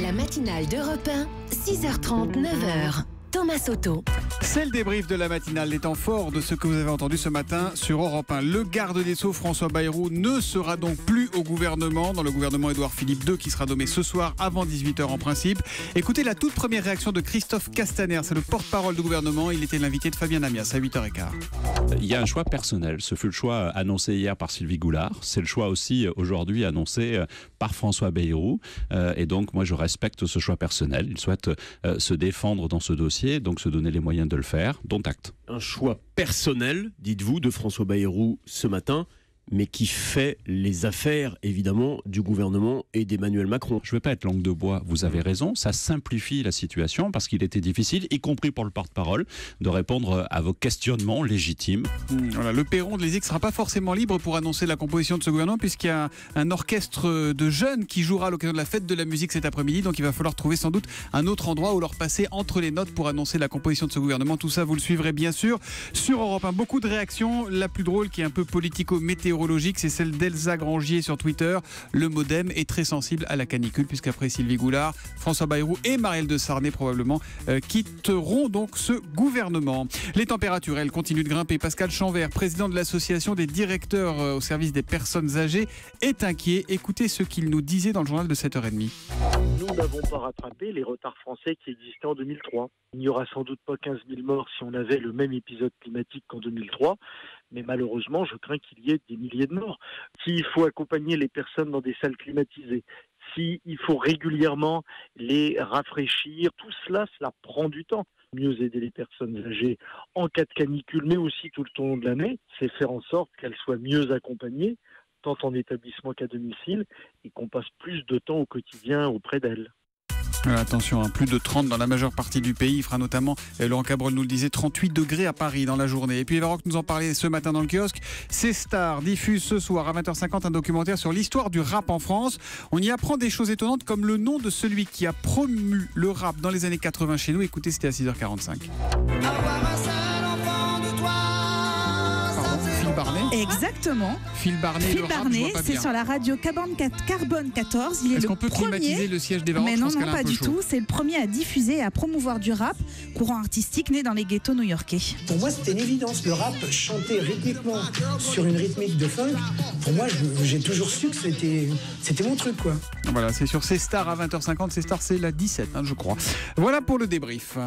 La matinale d'Europe 1, 6h30, 9h. Thomas Soto. C'est le débrief de la matinale, les temps forts de ce que vous avez entendu ce matin sur Europe 1. Le garde des Sceaux, François Bayrou, ne sera donc plus au gouvernement, dans le gouvernement Édouard Philippe II, qui sera nommé ce soir avant 18h en principe. Écoutez la toute première réaction de Christophe Castaner, c'est le porte-parole du gouvernement. Il était l'invité de Fabien Amias à 8h15. Il y a un choix personnel. Ce fut le choix annoncé hier par Sylvie Goulard. C'est le choix aussi aujourd'hui annoncé par François Bayrou. Et donc, moi, je respecte ce choix personnel. Il souhaite se défendre dans ce dossier, donc se donner les moyens de le faire, dont acte. Un choix personnel, dites-vous, de François Bayrou ce matin, mais qui fait les affaires, évidemment, du gouvernement et d'Emmanuel Macron. Je ne vais pas être langue de bois, vous avez raison, ça simplifie la situation parce qu'il était difficile, y compris pour le porte-parole, de répondre à vos questionnements légitimes. Voilà, le perron de l'Élysée ne sera pas forcément libre pour annoncer la composition de ce gouvernement puisqu'il y a un orchestre de jeunes qui jouera à l'occasion de la fête de la musique cet après-midi, donc il va falloir trouver sans doute un autre endroit où leur passer entre les notes pour annoncer la composition de ce gouvernement. Tout ça, vous le suivrez bien sûr sur Europe 1. Beaucoup de réactions, la plus drôle qui est un peu politico-météorologique, c'est celle d'Elsa Grangier sur Twitter. Le MoDem est très sensible à la canicule puisqu'après Sylvie Goulard, François Bayrou et Marielle de Sarney probablement quitteront donc ce gouvernement. Les températures, elles, continuent de grimper. Pascal Chanvert, président de l'association des directeurs au service des personnes âgées, est inquiet. Écoutez ce qu'il nous disait dans le journal de 7h30. Nous n'avons pas rattrapé les retards français qui existaient en 2003. Il n'y aura sans doute pas 15 000 morts si on avait le même épisode climatique qu'en 2003. Mais malheureusement, je crains qu'il y ait des milliers de morts. S'il faut accompagner les personnes dans des salles climatisées, s'il faut régulièrement les rafraîchir, tout cela prend du temps. Mieux aider les personnes âgées en cas de canicule, mais aussi tout le long de l'année, c'est faire en sorte qu'elles soient mieux accompagnées, tant en établissement qu'à domicile, et qu'on passe plus de temps au quotidien auprès d'elles. Attention, plus de 30 dans la majeure partie du pays. Il fera notamment, Laurent Cabrol nous le disait, 38 degrés à Paris dans la journée. Et puis Eva Rock nous en parlait ce matin dans le kiosque. C'est Star diffuse ce soir à 20h50 un documentaire sur l'histoire du rap en France. On y apprend des choses étonnantes comme le nom de celui qui a promu le rap dans les années 80 chez nous. Écoutez, c'était à 6h45. Phil Barnet. Exactement. Phil Barnet, c'est sur la radio Carbone 14. Il est Est-ce le qu'on peut premier... climatiser le siège d'Eva Rock? Mais non, pas du tout. C'est le premier à diffuser et à promouvoir du rap, courant artistique né dans les ghettos new-yorkais. Pour moi, c'était une évidence. Le rap chanté rythmiquement sur une rythmique de funk, pour moi, j'ai toujours su que c'était mon truc, quoi. Voilà, c'est sur C'est Star à 20h50. C'est Star, c'est la 17, je crois. Voilà pour le débrief.